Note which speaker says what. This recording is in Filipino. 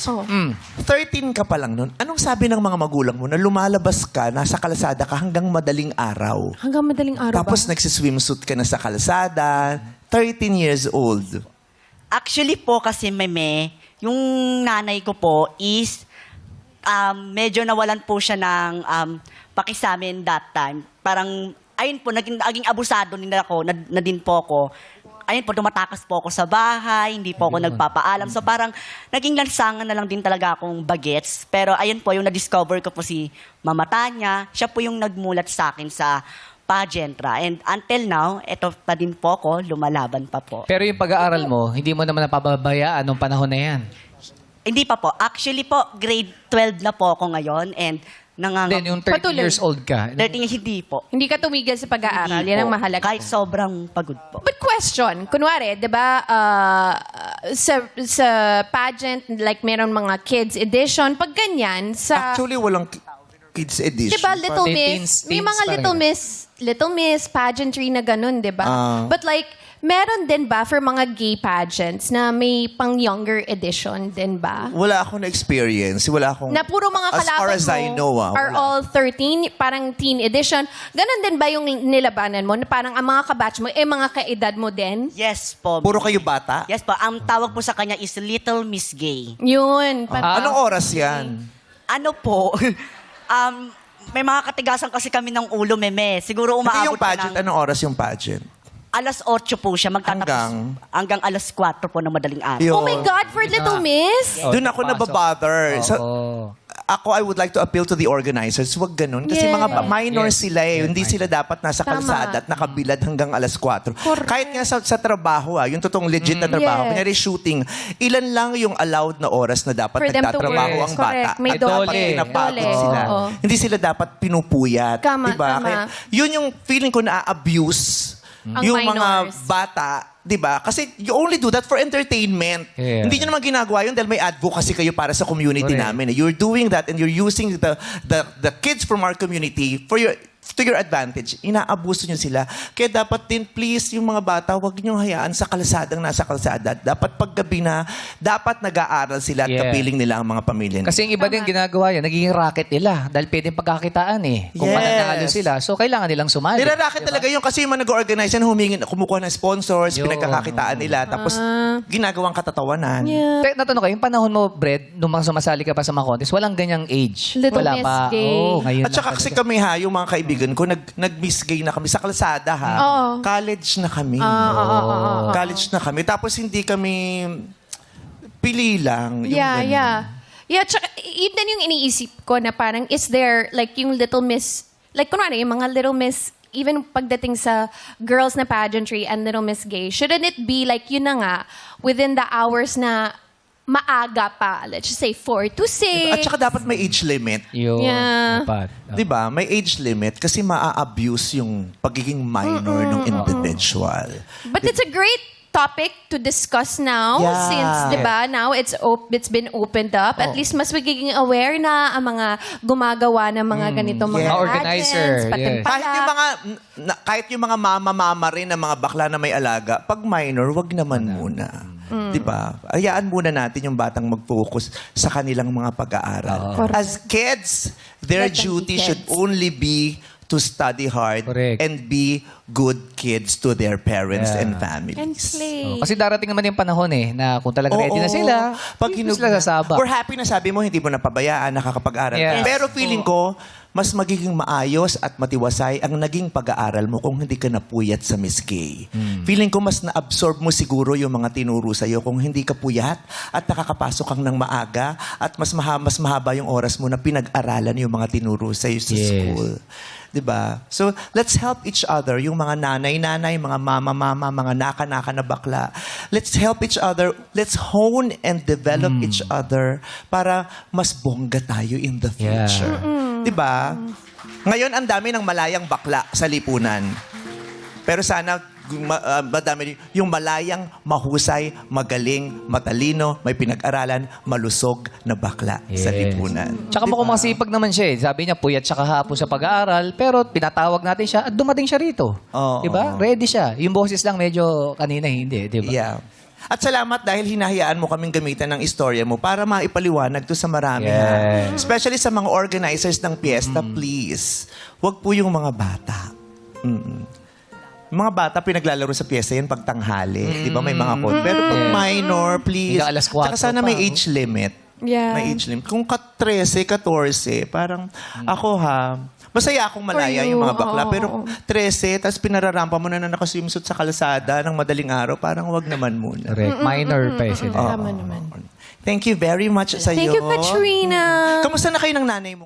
Speaker 1: Oh.
Speaker 2: 13 ka pa lang nun. Anong sabi ng mga magulang mo na lumalabas ka, nasa kalsada ka hanggang madaling araw?
Speaker 1: Hanggang madaling araw
Speaker 2: Tapos
Speaker 1: ba?
Speaker 2: nagsiswimsuit ka na sa kalsada, 13 years old.
Speaker 3: Actually po kasi, Meme, yung nanay ko po is medyo nawalan po siya ng pakisamin that time. Parang, ayun po, naging abusado nila ako, na din po ako. Ayun po, tumatakas po ako sa bahay, hindi po ako nagpapaalam. So parang, naging lansangan na lang din talaga akong bagets. Pero ayun po, yung na-discover ko po si Mama Tanya, siya po yung nagmulat sa akin sa pageantra. And until now, eto pa din po ako, lumalaban pa po.
Speaker 4: Pero yung pag-aaral mo, hindi mo naman napapabayaan nung panahon na yan.
Speaker 3: Hindi pa po. Actually po, grade 12 na po ako ngayon. And
Speaker 4: Then yung 30
Speaker 1: Patuloy.
Speaker 4: years old ka.
Speaker 3: 13 hindi po.
Speaker 1: Hindi ka tumigil sa pag-aaral.
Speaker 3: Hindi
Speaker 1: Yan ang
Speaker 3: po.
Speaker 1: mahalaga.
Speaker 3: Kahit sobrang pagod po.
Speaker 1: But question, kunwari, di ba, sa pageant, like meron mga kids edition, pag ganyan, sa...
Speaker 2: Actually, walang kids edition.
Speaker 1: Di ba, Little
Speaker 4: Parang
Speaker 1: Miss,
Speaker 4: teens
Speaker 1: may mga
Speaker 4: parang
Speaker 1: Little Miss pageantry na ganun, di ba? But like, meron din ba for mga gay pageants na may pang younger edition din ba?
Speaker 2: Wala akong na-experience. Wala akong...
Speaker 1: Na puro mga
Speaker 2: As
Speaker 1: kalaban
Speaker 2: far as I know,
Speaker 1: are
Speaker 2: wala.
Speaker 1: all 13, parang teen edition. Ganon din ba yung nilabanan mo? Na parang ang mga kabatch mo, mga kaedad mo din?
Speaker 3: Yes po.
Speaker 2: Puro kayo bata?
Speaker 3: Yes po. Ang tawag po sa kanya is Little Miss Gay.
Speaker 1: Yun.
Speaker 2: Anong oras yan?
Speaker 3: Ano po? May mga katigasan kasi kami ng ulo, Meme. Siguro
Speaker 2: Hindi
Speaker 3: umaabot
Speaker 2: yung pageant.
Speaker 3: ng
Speaker 2: Anong oras yung pageant?
Speaker 3: alas 8 po siya. Magtatapos hanggang alas 4 po ng madaling araw.
Speaker 2: Yun.
Speaker 1: Oh my God, for Little Miss?
Speaker 2: Doon ako
Speaker 4: pasok.
Speaker 2: nababother.
Speaker 4: Oo.
Speaker 2: Ako, I would like to appeal to the organizers. Huwag ganun. Kasi
Speaker 1: Yes.
Speaker 2: mga minors
Speaker 4: Yes.
Speaker 2: sila eh.
Speaker 4: Yes,
Speaker 2: Hindi sila dapat nasa
Speaker 1: Tama.
Speaker 2: kalsada at nakabilad hanggang alas 4.
Speaker 1: Correct.
Speaker 2: Kahit nga sa trabaho, yung totoong legit na trabaho,
Speaker 1: Yes.
Speaker 2: kunyari shooting, ilan lang yung allowed na oras na dapat
Speaker 1: For them to
Speaker 2: nagtatrabaho
Speaker 4: work.
Speaker 2: ang
Speaker 1: Correct.
Speaker 2: bata.
Speaker 1: May
Speaker 2: At dapat
Speaker 4: dole.
Speaker 2: pinapagod
Speaker 1: Dole.
Speaker 2: sila.
Speaker 1: Oo.
Speaker 2: Hindi sila dapat pinupuyat.
Speaker 1: Tama,
Speaker 2: diba?
Speaker 1: tama.
Speaker 2: Kaya, yun yung feeling ko na-abuse
Speaker 1: Ang
Speaker 2: yung mga
Speaker 1: minors.
Speaker 2: bata. Diba? Kasi you only do that for entertainment.
Speaker 4: Yeah.
Speaker 2: Hindi nyo naman ginagawa yun dahil may advocacy kayo para sa community
Speaker 4: Correct.
Speaker 2: namin. You're doing that and you're using the kids from our community to your advantage. Inaabuso nyo sila. Kaya dapat din, please, yung mga bata, huwag nyo hayaan sa kalsadang nasa kalsada. Dapat paggabi na, dapat nag-aaral sila at
Speaker 4: Yeah.
Speaker 2: kapiling nila ang mga pamilya nila.
Speaker 4: Kasi yung iba din ginagawa yan, nagiging racket nila. Dahil pwedeng pagkakitaan eh. Kung
Speaker 2: Yes.
Speaker 4: mananalo sila. So, kailangan nilang sumali.
Speaker 2: Niraraket talaga yun kasi yung mga nag-organize yan, kumukuha ng sponsors,
Speaker 4: Yun.
Speaker 2: pinagkakakitaan nila, tapos ginagawang katatawanan.
Speaker 1: Yeah.
Speaker 4: Natanong ko, yung panahon mo, Brad, nung mga sumasali ka pa sa mga contest, walang ganyang age.
Speaker 1: Little
Speaker 4: Wala
Speaker 1: Miss
Speaker 4: pa.
Speaker 1: Gay.
Speaker 4: Oo, ngayon
Speaker 2: At saka
Speaker 4: na
Speaker 2: kasi
Speaker 4: talaga.
Speaker 2: kami ha, yung mga kaibigan ko, nag-miss gay na kami sa kalsada ha.
Speaker 1: Oo.
Speaker 2: College na kami. College na kami. Tapos hindi kami pili lang. Yung
Speaker 1: Yeah,
Speaker 2: ganun.
Speaker 1: yeah. Yeah, tsaka, yun din yung iniisip ko na parang, is there, like, yung Little Miss, like, kunwari, yung mga Little Miss, even pagdating sa girls na pageantry and Little Miss Gay, shouldn't it be, like, yun na nga, within the hours na maaga pa, let's just say 4 to 6.
Speaker 2: At saka dapat may age limit.
Speaker 4: Yun.
Speaker 1: Yeah.
Speaker 4: Dapat.
Speaker 2: 'Di ba? May age limit kasi maa-abuse yung pagiging minor ng individual.
Speaker 1: But it's a great topic to discuss now
Speaker 2: Yeah.
Speaker 1: since 'di ba now it's been opened up, at least mas magiging aware na ang mga gumagawa ng mga ganitong mga
Speaker 2: Yeah.
Speaker 4: Mga organizer,
Speaker 1: pageants, patimpalak.
Speaker 2: Kahit yung mga mama rin ng mga bakla na may alaga, pag minor, wag naman muna. 'Di ba? Hayaan muna natin yung batang mag-focus sa kanilang mga pag-aaral.
Speaker 1: Correct.
Speaker 2: As kids, their
Speaker 1: Let them be
Speaker 2: duty should
Speaker 1: kids.
Speaker 2: only be to study hard
Speaker 4: Correct.
Speaker 2: and be good kids to their parents
Speaker 4: Yeah.
Speaker 2: and families.
Speaker 1: And play.
Speaker 4: Kasi darating naman yung panahon eh, na kung talaga ready na sila,
Speaker 2: Pag
Speaker 4: hindi
Speaker 2: hinug
Speaker 4: sila sasabak.
Speaker 2: We're happy na sabi mo, hindi mo napabayaan, nakakapag-aral.
Speaker 4: Yes.
Speaker 2: Pero feeling ko, mas magiging maayos at matiwasay ang naging pag-aaral mo kung hindi ka napuyat sa Miss Gay. Feeling ko mas na-absorb mo siguro yung mga tinuro sa'yo kung hindi ka puyat at nakakapasok kang ng maaga at mas mahaba yung oras mo na pinag-aralan yung mga tinuro sa'yo sa
Speaker 4: Yes.
Speaker 2: school. 'Di ba? So, let's help each other. Yung mga nanay-nanay, mga mama-mama, mga naka-naka na bakla. Let's help each other. Let's hone and develop each other para mas bongga tayo in the
Speaker 4: Yeah.
Speaker 2: future. 'Di ba? Ngayon, ang dami ng malayang bakla sa lipunan. Pero sana madami yung malayang, mahusay, magaling, matalino, may pinag-aralan, malusog na bakla sa
Speaker 4: Yes.
Speaker 2: lipunan.
Speaker 4: Tsaka mukhang masipag naman siya eh. Sabi niya, puyat siya kahapon sa pag-aaral, pero pinatawag natin siya at dumating siya rito.
Speaker 2: Oo.
Speaker 4: Diba? Ready siya. Yung boses lang medyo kanina hindi, diba?
Speaker 2: Yeah. At salamat dahil hinahayaan mo kaming gamitan ng istorya mo para maipaliwanag to sa marami. Ha?
Speaker 4: Yes.
Speaker 2: Especially sa mga organizers ng piyesta, please. Huwag po yung mga bata. Mga bata pinaglalaro sa piyesta yan pag tanghali. Di ba may mga code? Pero pag minor, please.
Speaker 4: Hanggang alas 4
Speaker 2: Tsaka sana may
Speaker 4: pa, oh.
Speaker 2: age limit.
Speaker 1: Yeah.
Speaker 2: May age limit. Kung 13, 14, parang ako masaya akong malaya
Speaker 1: For you,
Speaker 2: yung mga bakla.
Speaker 1: oo,
Speaker 2: Pero
Speaker 1: oo.
Speaker 2: 13, tapos pinararampa mo na nakaswimsuit sa kalsada ng madaling araw, parang wag naman muna.
Speaker 4: Correct. Minor pa sila.
Speaker 1: Tama naman.
Speaker 2: Thank you very much sa iyo.
Speaker 1: Thank you, Katrina.
Speaker 2: Kamusta na kayo ng nanay mo?